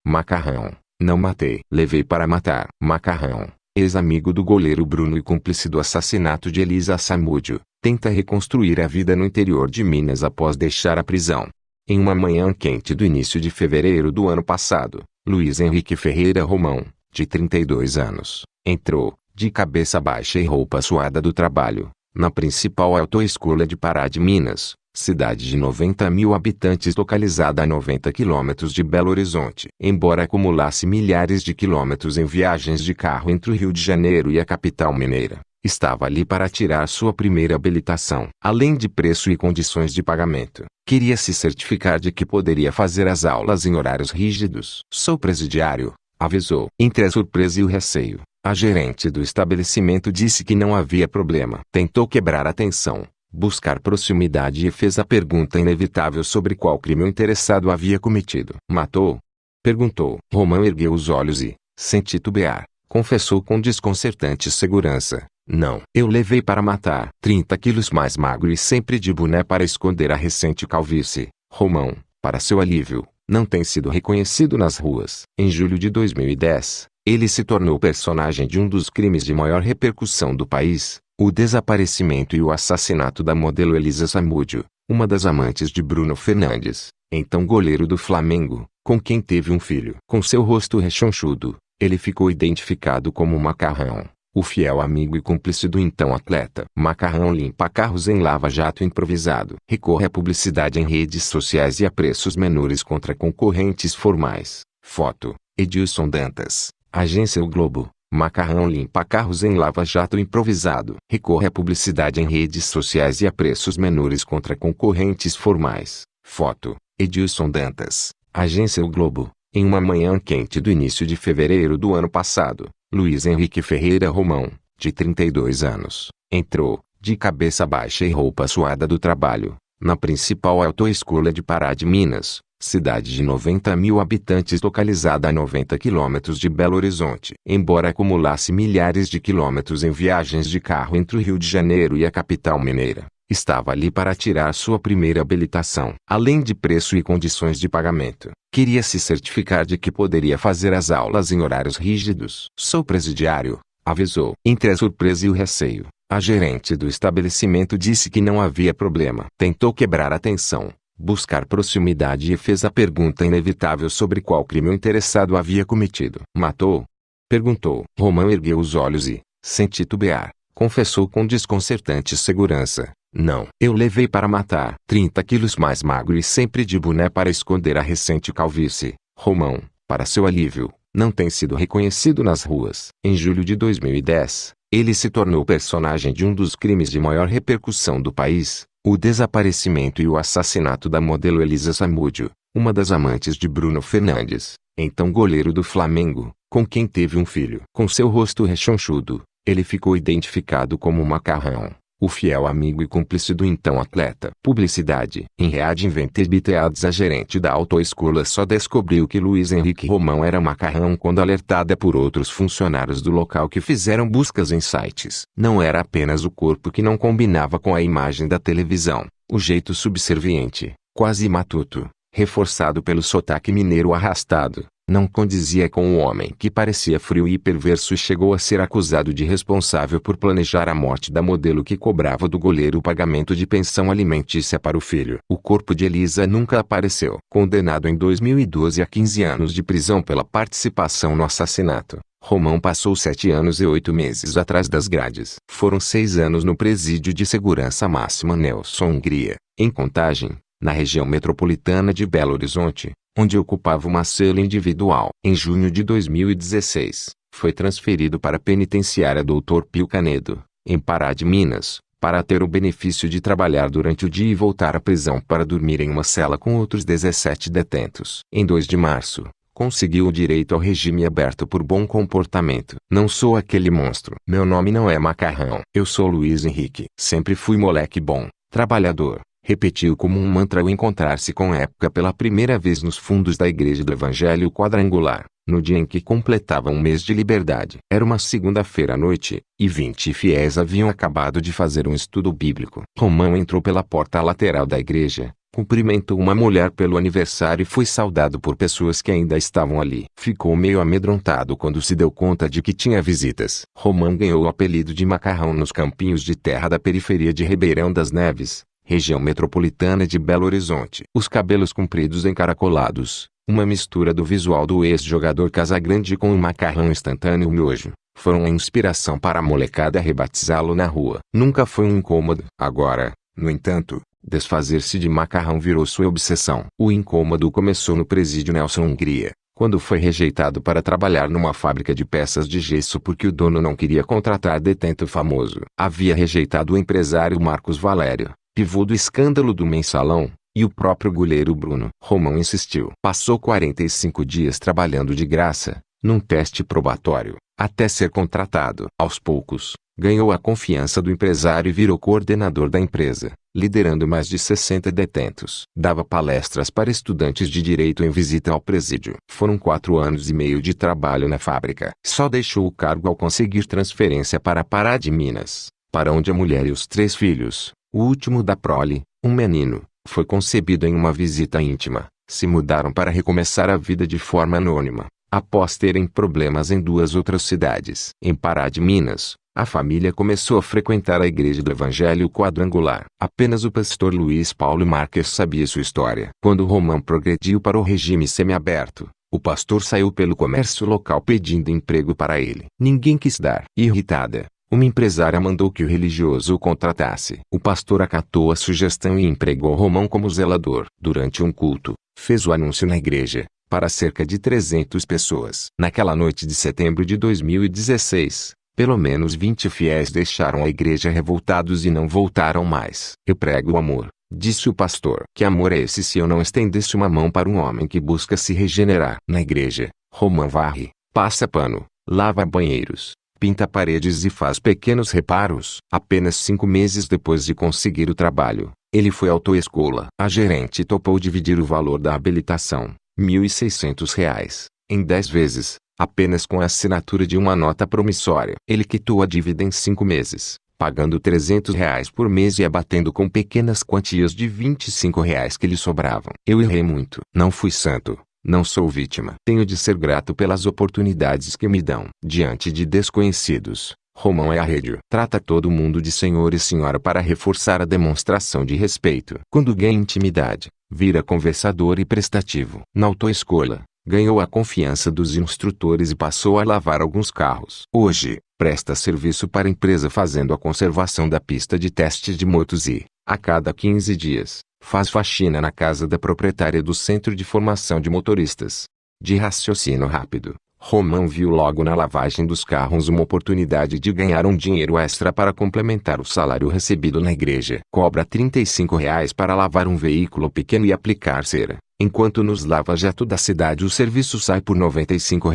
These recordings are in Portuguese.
Macarrão. Não matei. Levei para matar. Macarrão. Ex-amigo do goleiro Bruno e cúmplice do assassinato de Elisa Samúdio, tenta reconstruir a vida no interior de Minas após deixar a prisão. Em uma manhã quente do início de fevereiro do ano passado, Luiz Henrique Ferreira Romão, de 32 anos, entrou, de cabeça baixa e roupa suada do trabalho, na principal autoescola de Pará de Minas, cidade de 90 mil habitantes localizada a 90 quilômetros de Belo Horizonte. Embora acumulasse milhares de quilômetros em viagens de carro entre o Rio de Janeiro e a capital mineira, estava ali para tirar sua primeira habilitação. Além de preço e condições de pagamento, queria se certificar de que poderia fazer as aulas em horários rígidos. Sou presidiário, avisou. Entre a surpresa e o receio, a gerente do estabelecimento disse que não havia problema. Tentou quebrar a tensão, buscar proximidade e fez a pergunta inevitável sobre qual crime o interessado havia cometido. Matou? Perguntou. Romão ergueu os olhos e, sem titubear, confessou com desconcertante segurança. Não. Eu levei para matar. 30 quilos mais magro e sempre de boné para esconder a recente calvície. Romão, para seu alívio, não tem sido reconhecido nas ruas. Em julho de 2010, ele se tornou personagem de um dos crimes de maior repercussão do país, o desaparecimento e o assassinato da modelo Elisa Samúdio, uma das amantes de Bruno Fernandes, então goleiro do Flamengo, com quem teve um filho. Com seu rosto rechonchudo, ele ficou identificado como Macarrão, o fiel amigo e cúmplice do então atleta. Macarrão limpa carros em lava-jato improvisado. Recorre à publicidade em redes sociais e a preços menores contra concorrentes formais. Foto: Edilson Dantas, Agência O Globo. Macarrão limpa carros em lava-jato improvisado. Recorre à publicidade em redes sociais e a preços menores contra concorrentes formais. Foto: Edilson Dantas, Agência O Globo. Em uma manhã quente do início de fevereiro do ano passado, Luiz Henrique Ferreira Romão, de 32 anos, entrou, de cabeça baixa e roupa suada do trabalho, na principal autoescola de Pará de Minas, cidade de 90 mil habitantes localizada a 90 quilômetros de Belo Horizonte. Embora acumulasse milhares de quilômetros em viagens de carro entre o Rio de Janeiro e a capital mineira, estava ali para tirar sua primeira habilitação. Além de preço e condições de pagamento, queria se certificar de que poderia fazer as aulas em horários rígidos. Sou presidiário, avisou. Entre a surpresa e o receio, a gerente do estabelecimento disse que não havia problema. Tentou quebrar a tensão, buscar proximidade e fez a pergunta inevitável sobre qual crime o interessado havia cometido. Matou? Perguntou. Romão ergueu os olhos e, sem titubear, confessou com desconcertante segurança. Não. Eu levei para matar. 30 quilos mais magro e sempre de boné para esconder a recente calvície. Romão, para seu alívio, não tem sido reconhecido nas ruas. Em julho de 2010, ele se tornou personagem de um dos crimes de maior repercussão do país, o desaparecimento e o assassinato da modelo Elisa Samúdio, uma das amantes de Bruno Fernandes, então goleiro do Flamengo, com quem teve um filho. Com seu rosto rechonchudo, ele ficou identificado como Macarrão, o fiel amigo e cúmplice do então atleta. Publicidade. Em Read Invented a gerente da autoescola só descobriu que Luiz Henrique Romão era Macarrão quando alertada por outros funcionários do local que fizeram buscas em sites. Não era apenas o corpo que não combinava com a imagem da televisão, o jeito subserviente, quase matuto, reforçado pelo sotaque mineiro arrastado, não condizia com o homem que parecia frio e perverso e chegou a ser acusado de responsável por planejar a morte da modelo que cobrava do goleiro o pagamento de pensão alimentícia para o filho. O corpo de Elisa nunca apareceu. Condenado em 2012 a 15 anos de prisão pela participação no assassinato, Romão passou 7 anos e 8 meses atrás das grades. Foram 6 anos no presídio de segurança máxima Nelson Hungria, em Contagem, na região metropolitana de Belo Horizonte, onde ocupava uma cela individual. Em junho de 2016, foi transferido para a penitenciária Dr. Pio Canedo, em Pará de Minas, para ter o benefício de trabalhar durante o dia e voltar à prisão para dormir em uma cela com outros 17 detentos. Em 2 de março, conseguiu o direito ao regime aberto por bom comportamento. Não sou aquele monstro. Meu nome não é Macarrão. Eu sou Luiz Henrique. Sempre fui moleque bom, trabalhador. Repetiu como um mantra ao encontrar-se com Época pela primeira vez nos fundos da Igreja do Evangelho Quadrangular, no dia em que completava um mês de liberdade. Era uma segunda-feira à noite, e 20 fiéis haviam acabado de fazer um estudo bíblico. Romão entrou pela porta lateral da igreja, Cumprimentou uma mulher pelo aniversário e foi saudado por pessoas que ainda estavam ali. Ficou meio amedrontado quando se deu conta de que tinha visitas. Roman ganhou o apelido de Macarrão nos campinhos de terra da periferia de Ribeirão das Neves, região metropolitana de Belo Horizonte. Os cabelos compridos encaracolados, uma mistura do visual do ex-jogador Casagrande com o macarrão instantâneo miojo, foram a inspiração para a molecada rebatizá-lo na rua. Nunca foi um incômodo. Agora, no entanto, desfazer-se de macarrão virou sua obsessão. O incômodo começou no presídio Nelson Hungria, quando foi rejeitado para trabalhar numa fábrica de peças de gesso porque o dono não queria contratar detento famoso. Havia rejeitado o empresário Marcos Valério, pivô do escândalo do Mensalão, e o próprio goleiro Bruno. Romão insistiu. Passou 45 dias trabalhando de graça, num teste probatório, até ser contratado. Aos poucos, ganhou a confiança do empresário e virou coordenador da empresa, liderando mais de 60 detentos. Dava palestras para estudantes de direito em visita ao presídio. Foram 4 anos e meio de trabalho na fábrica. Só deixou o cargo ao conseguir transferência para Pará de Minas, para onde a mulher e os 3 filhos, o último da prole, um menino, foi concebido em uma visita íntima, se mudaram para recomeçar a vida de forma anônima, após terem problemas em 2 outras cidades. Em Pará de Minas, a família começou a frequentar a igreja do Evangelho Quadrangular. Apenas o pastor Luiz Paulo Marques sabia sua história. Quando Romão progrediu para o regime semiaberto, o pastor saiu pelo comércio local pedindo emprego para ele. Ninguém quis dar. Irritada, uma empresária mandou que o religioso o contratasse. O pastor acatou a sugestão e empregou Romão como zelador. Durante um culto, fez o anúncio na igreja, para cerca de 300 pessoas. Naquela noite de setembro de 2016, pelo menos 20 fiéis deixaram a igreja revoltados e não voltaram mais. Eu prego o amor, disse o pastor. Que amor é esse se eu não estendesse uma mão para um homem que busca se regenerar? Na igreja, Romão varre, passa pano, lava banheiros, pinta paredes e faz pequenos reparos. Apenas 5 meses depois de conseguir o trabalho, ele foi à autoescola. A gerente topou dividir o valor da habilitação, R$ 1.600, em 10 vezes, apenas com a assinatura de uma nota promissória. Ele quitou a dívida em 5 meses, pagando R$ 300 por mês e abatendo com pequenas quantias de R$ 25 que lhe sobravam. Eu errei muito. Não fui santo. Não sou vítima. Tenho de ser grato pelas oportunidades que me dão. Diante de desconhecidos, Romão é arredio. Trata todo mundo de senhor e senhora para reforçar a demonstração de respeito. Quando ganha intimidade, vira conversador e prestativo. Na autoescola, ganhou a confiança dos instrutores e passou a lavar alguns carros. Hoje, presta serviço para a empresa fazendo a conservação da pista de testes de motos e, a cada 15 dias, faz faxina na casa da proprietária do Centro de Formação de Motoristas. De raciocínio rápido, Romão viu logo na lavagem dos carros uma oportunidade de ganhar um dinheiro extra para complementar o salário recebido na igreja. Cobra R$ 35 para lavar um veículo pequeno e aplicar cera, enquanto nos lava-jato da cidade o serviço sai por R$ 95.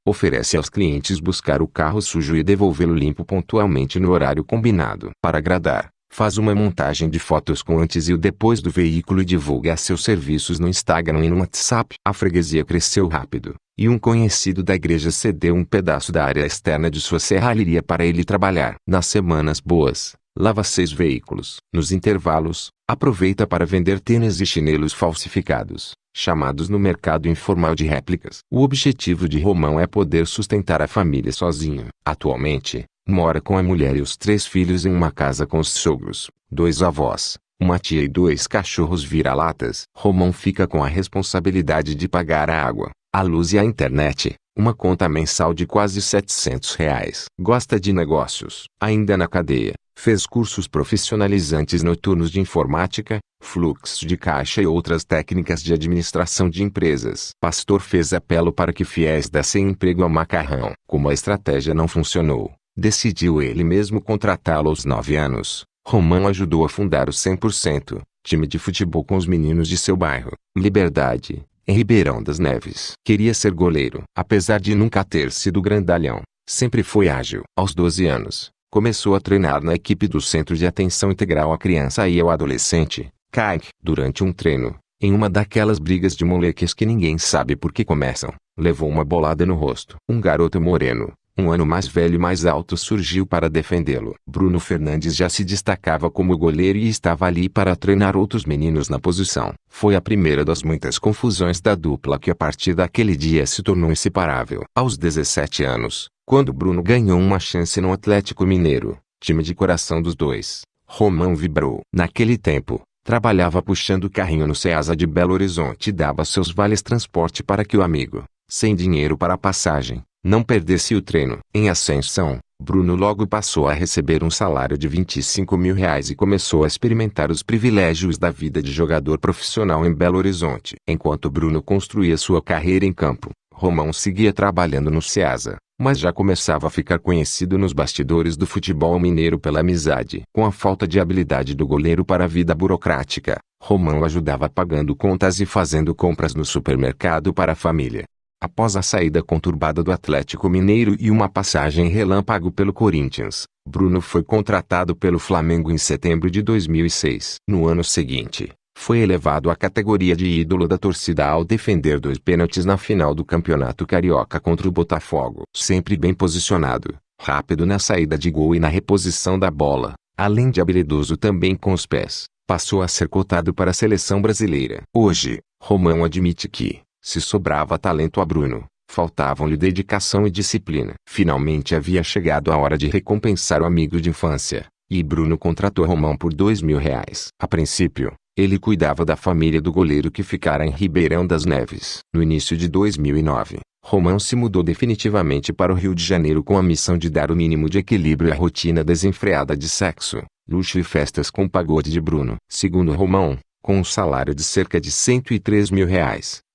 Oferece aos clientes buscar o carro sujo e devolvê-lo limpo pontualmente no horário combinado. Para agradar, faz uma montagem de fotos com o antes e o depois do veículo e divulga seus serviços no Instagram e no WhatsApp. A freguesia cresceu rápido, e um conhecido da igreja cedeu um pedaço da área externa de sua serralheria para ele trabalhar. Nas semanas boas, lava 6 veículos. Nos intervalos, aproveita para vender tênis e chinelos falsificados, chamados no mercado informal de réplicas. O objetivo de Romão é poder sustentar a família sozinho. Atualmente, mora com a mulher e os 3 filhos em uma casa com os sogros, 2 avós, uma tia e 2 cachorros vira-latas. Romão fica com a responsabilidade de pagar a água, a luz e a internet, uma conta mensal de quase R$ 700. Gosta de negócios. Ainda na cadeia, fez cursos profissionalizantes noturnos de informática, fluxo de caixa e outras técnicas de administração de empresas. Pastor fez apelo para que fiéis dessem emprego ao Macarrão. Como a estratégia não funcionou, decidiu ele mesmo contratá-lo aos 9 anos. Romão ajudou a fundar o 100%, time de futebol com os meninos de seu bairro, Liberdade, em Ribeirão das Neves. Queria ser goleiro. Apesar de nunca ter sido grandalhão, sempre foi ágil. Aos 12 anos, começou a treinar na equipe do Centro de Atenção Integral à Criança e ao Adolescente, CAIC. Durante um treino, em uma daquelas brigas de moleques que ninguém sabe por que começam, levou uma bolada no rosto. Um garoto moreno, Um ano mais velho e mais alto surgiu para defendê-lo. Bruno Fernandes já se destacava como goleiro e estava ali para treinar outros meninos na posição. Foi a primeira das muitas confusões da dupla que a partir daquele dia se tornou inseparável. Aos 17 anos, quando Bruno ganhou uma chance no Atlético Mineiro, time de coração dos dois, Romão vibrou. Naquele tempo, trabalhava puxando carrinho no Ceasa de Belo Horizonte e dava seus vales transporte para que o amigo, sem dinheiro para a passagem, não perdesse o treino. Em ascensão, Bruno logo passou a receber um salário de R$ 25 mil e começou a experimentar os privilégios da vida de jogador profissional em Belo Horizonte. Enquanto Bruno construía sua carreira em campo, Romão seguia trabalhando no Ceasa, mas já começava a ficar conhecido nos bastidores do futebol mineiro pela amizade. Com a falta de habilidade do goleiro para a vida burocrática, Romão ajudava pagando contas e fazendo compras no supermercado para a família. Após a saída conturbada do Atlético Mineiro e uma passagem relâmpago pelo Corinthians, Bruno foi contratado pelo Flamengo em setembro de 2006. No ano seguinte, foi elevado à categoria de ídolo da torcida ao defender 2 pênaltis na final do Campeonato Carioca contra o Botafogo. Sempre bem posicionado, rápido na saída de gol e na reposição da bola, além de habilidoso também com os pés, passou a ser cotado para a seleção brasileira. Hoje, Romão admite que, se sobrava talento a Bruno, faltavam-lhe dedicação e disciplina. Finalmente havia chegado a hora de recompensar o amigo de infância, e Bruno contratou Romão por R$ 2.000. A princípio, ele cuidava da família do goleiro que ficara em Ribeirão das Neves. No início de 2009, Romão se mudou definitivamente para o Rio de Janeiro com a missão de dar o mínimo de equilíbrio à rotina desenfreada de sexo, luxo e festas com pagode de Bruno. Segundo Romão, com um salário de cerca de R$ 103 mil,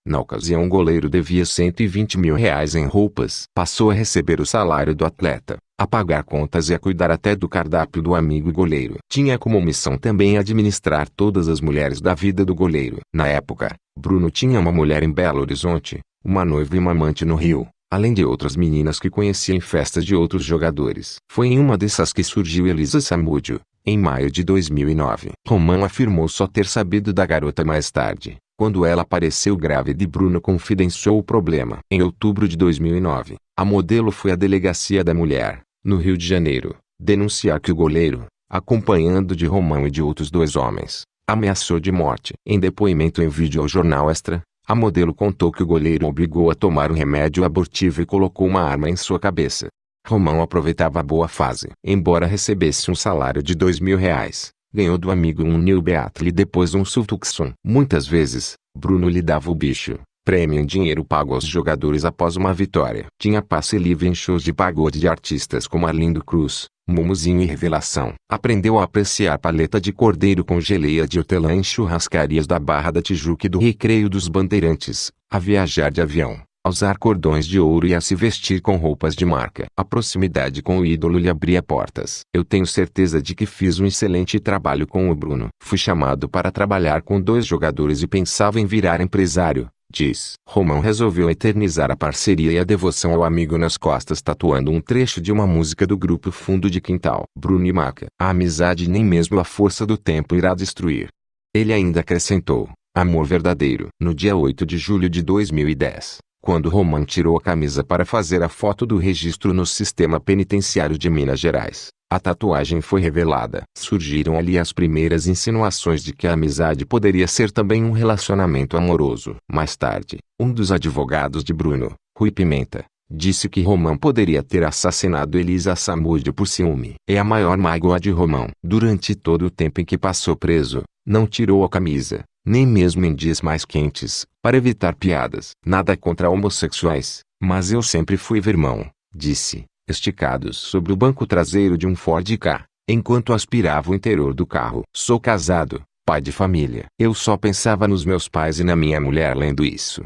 na ocasião o goleiro devia R$ 120 mil em roupas. Passou a receber o salário do atleta, a pagar contas e a cuidar até do cardápio do amigo goleiro. Tinha como missão também administrar todas as mulheres da vida do goleiro. Na época, Bruno tinha uma mulher em Belo Horizonte, uma noiva e uma amante no Rio, além de outras meninas que conhecia em festas de outros jogadores. Foi em uma dessas que surgiu Elisa Samúdio, em maio de 2009. Romão afirmou só ter sabido da garota mais tarde, quando ela apareceu grávida e Bruno confidenciou o problema. Em outubro de 2009, a modelo foi à delegacia da mulher, no Rio de Janeiro, denunciar que o goleiro, acompanhando de Romão e de outros 2 homens, ameaçou de morte. Em depoimento em vídeo ao Jornal Extra, a modelo contou que o goleiro obrigou a tomar um remédio abortivo e colocou uma arma em sua cabeça. Romão aproveitava a boa fase. Embora recebesse um salário de R$ 2.000, ganhou do amigo um New Beatle e depois um Tucson. Muitas vezes, Bruno lhe dava o bicho, prêmio em dinheiro pago aos jogadores após uma vitória. Tinha passe livre em shows de pagode de artistas como Arlindo Cruz, Mumuzinho e Revelação. Aprendeu a apreciar paleta de cordeiro com geleia de hortelã em churrascarias da Barra da Tijuca e do Recreio dos Bandeirantes, a viajar de avião, a usar cordões de ouro e a se vestir com roupas de marca. A proximidade com o ídolo lhe abria portas. Eu tenho certeza de que fiz um excelente trabalho com o Bruno. Fui chamado para trabalhar com 2 jogadores e pensava em virar empresário, diz. Romão resolveu eternizar a parceria e a devoção ao amigo nas costas tatuando um trecho de uma música do grupo Fundo de Quintal. Bruno e Maca. A amizade nem mesmo a força do tempo irá destruir. Ele ainda acrescentou, amor verdadeiro. No dia 8 de julho de 2010. Quando Romão tirou a camisa para fazer a foto do registro no sistema penitenciário de Minas Gerais, a tatuagem foi revelada. Surgiram ali as primeiras insinuações de que a amizade poderia ser também um relacionamento amoroso. Mais tarde, um dos advogados de Bruno, Rui Pimenta, disse que Romão poderia ter assassinado Elisa Samúdio por ciúme. É a maior mágoa de Romão. Durante todo o tempo em que passou preso, não tirou a camisa, nem mesmo em dias mais quentes, para evitar piadas. Nada contra homossexuais, mas eu sempre fui irmão, disse, esticados sobre o banco traseiro de um Ford Ka, enquanto aspirava o interior do carro. Sou casado, pai de família. Eu só pensava nos meus pais e na minha mulher lendo isso.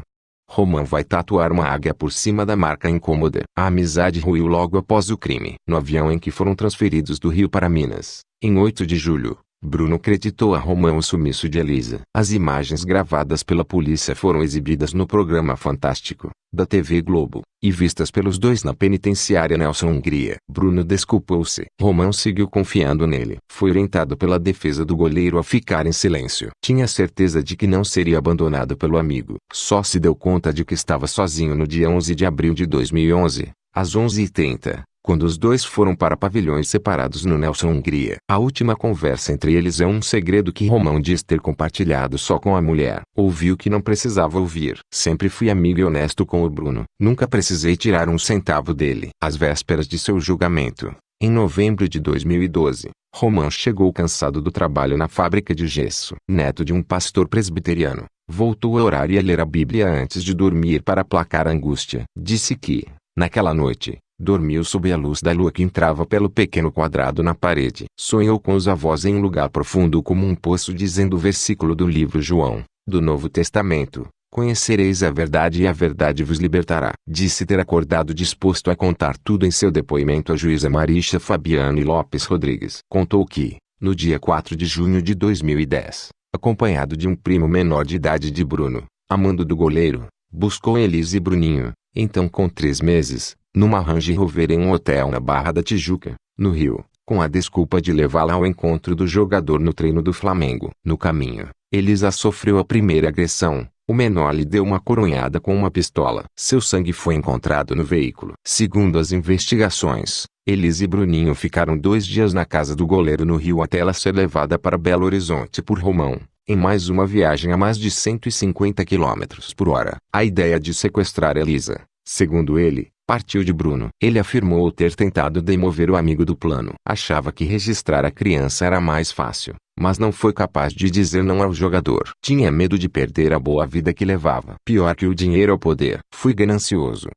Romão vai tatuar uma águia por cima da marca incômoda. A amizade ruiu logo após o crime. No avião em que foram transferidos do Rio para Minas, em 8 de julho, Bruno creditou a Romão o sumiço de Elisa. As imagens gravadas pela polícia foram exibidas no programa Fantástico, da TV Globo, e vistas pelos 2 na penitenciária Nelson Hungria. Bruno desculpou-se. Romão seguiu confiando nele. Foi orientado pela defesa do goleiro a ficar em silêncio. Tinha certeza de que não seria abandonado pelo amigo. Só se deu conta de que estava sozinho no dia 11 de abril de 2011, às 11h30, quando os dois foram para pavilhões separados no Nelson, Hungria. A última conversa entre eles é um segredo que Romão diz ter compartilhado só com a mulher. Ouviu que não precisava ouvir. Sempre fui amigo e honesto com o Bruno. Nunca precisei tirar um centavo dele. Às vésperas de seu julgamento, em novembro de 2012, Romão chegou cansado do trabalho na fábrica de gesso. Neto de um pastor presbiteriano, voltou a orar e a ler a Bíblia antes de dormir para aplacar a angústia. Disse que, naquela noite, dormiu sob a luz da lua que entrava pelo pequeno quadrado na parede. Sonhou com os avós em um lugar profundo como um poço, dizendo o versículo do livro João, do Novo Testamento: conhecereis a verdade e a verdade vos libertará. Disse ter acordado disposto a contar tudo em seu depoimento à juíza Marisha Fabiane Lopes Rodrigues. Contou que, no dia 4 de junho de 2010, acompanhado de um primo menor de idade de Bruno, amando do goleiro, buscou Elisa e Bruninho, então com 3 meses, numa Range Rover em um hotel na Barra da Tijuca, no Rio, com a desculpa de levá-la ao encontro do jogador no treino do Flamengo. No caminho, Elisa sofreu a primeira agressão. O menor lhe deu uma coronhada com uma pistola. Seu sangue foi encontrado no veículo. Segundo as investigações, Elisa e Bruninho ficaram 2 dias na casa do goleiro no Rio até ela ser levada para Belo Horizonte por Romão, em mais uma viagem a mais de 150 km por hora. A ideia de sequestrar Elisa, segundo ele, partiu de Bruno. Ele afirmou ter tentado demover o amigo do plano. Achava que registrar a criança era mais fácil, mas não foi capaz de dizer não ao jogador. Tinha medo de perder a boa vida que levava. Pior que o dinheiro ao poder. Fui ganancioso.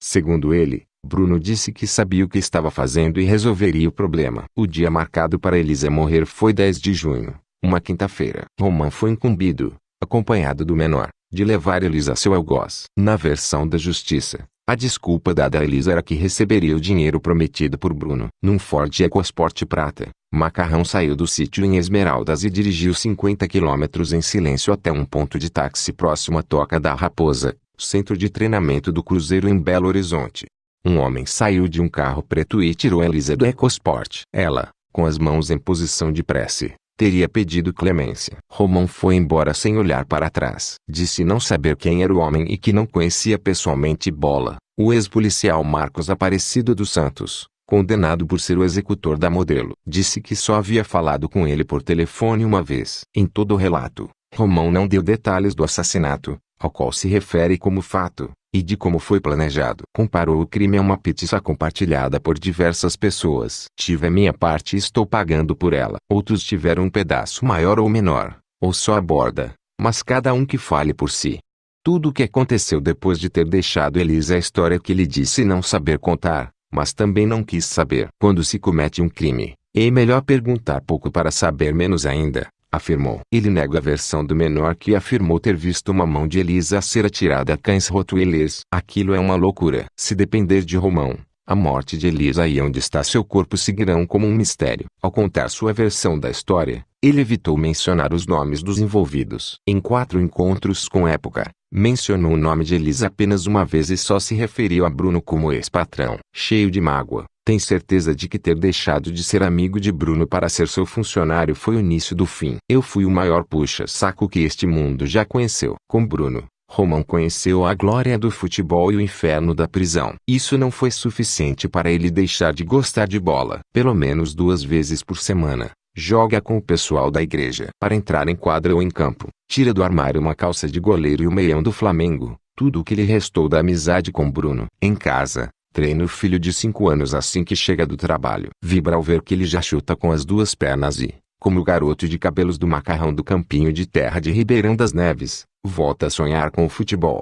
Segundo ele, Bruno disse que sabia o que estava fazendo e resolveria o problema. O dia marcado para Elisa morrer foi 10 de junho, uma quinta-feira. Romão foi incumbido, acompanhado do menor, de levar Elisa a seu algoz. Na versão da justiça, a desculpa dada a Elisa era que receberia o dinheiro prometido por Bruno. Num Ford EcoSport prata, Macarrão saiu do sítio em Esmeraldas e dirigiu 50 quilômetros em silêncio até um ponto de táxi próximo à Toca da Raposa, centro de treinamento do Cruzeiro em Belo Horizonte. Um homem saiu de um carro preto e tirou Elisa do EcoSport. Ela, com as mãos em posição de prece, teria pedido clemência. Romão foi embora sem olhar para trás. Disse não saber quem era o homem e que não conhecia pessoalmente Bola, o ex-policial Marcos Aparecido dos Santos, condenado por ser o executor da modelo. Disse que só havia falado com ele por telefone uma vez. Em todo o relato, Romão não deu detalhes do assassinato, ao qual se refere como fato, e de como foi planejado. Comparou o crime a uma pizza compartilhada por diversas pessoas. Tive a minha parte e estou pagando por ela. Outros tiveram um pedaço maior ou menor, ou só a borda, mas cada um que fale por si. Tudo o que aconteceu depois de ter deixado Elisa é a história que ele disse não saber contar, mas também não quis saber. Quando se comete um crime, é melhor perguntar pouco para saber menos ainda, afirmou. Ele nega a versão do menor que afirmou ter visto uma mão de Elisa ser atirada a cães rottweilers. Aquilo é uma loucura. Se depender de Romão, a morte de Elisa e onde está seu corpo seguirão como um mistério. Ao contar sua versão da história, ele evitou mencionar os nomes dos envolvidos. Em 4 encontros com Época, mencionou o nome de Elisa apenas uma vez e só se referiu a Bruno como ex-patrão. Cheio de mágoa, tem certeza de que ter deixado de ser amigo de Bruno para ser seu funcionário foi o início do fim. Eu fui o maior puxa-saco que este mundo já conheceu. Com Bruno, Romão conheceu a glória do futebol e o inferno da prisão. Isso não foi suficiente para ele deixar de gostar de bola. Pelo menos 2 vezes por semana, joga com o pessoal da igreja. Para entrar em quadra ou em campo, tira do armário uma calça de goleiro e o meião do Flamengo, tudo o que lhe restou da amizade com Bruno. Em casa, treina o filho de 5 anos assim que chega do trabalho. Vibra ao ver que ele já chuta com as 2 pernas e, como o garoto de cabelos do Macarrão do campinho de terra de Ribeirão das Neves, volta a sonhar com o futebol.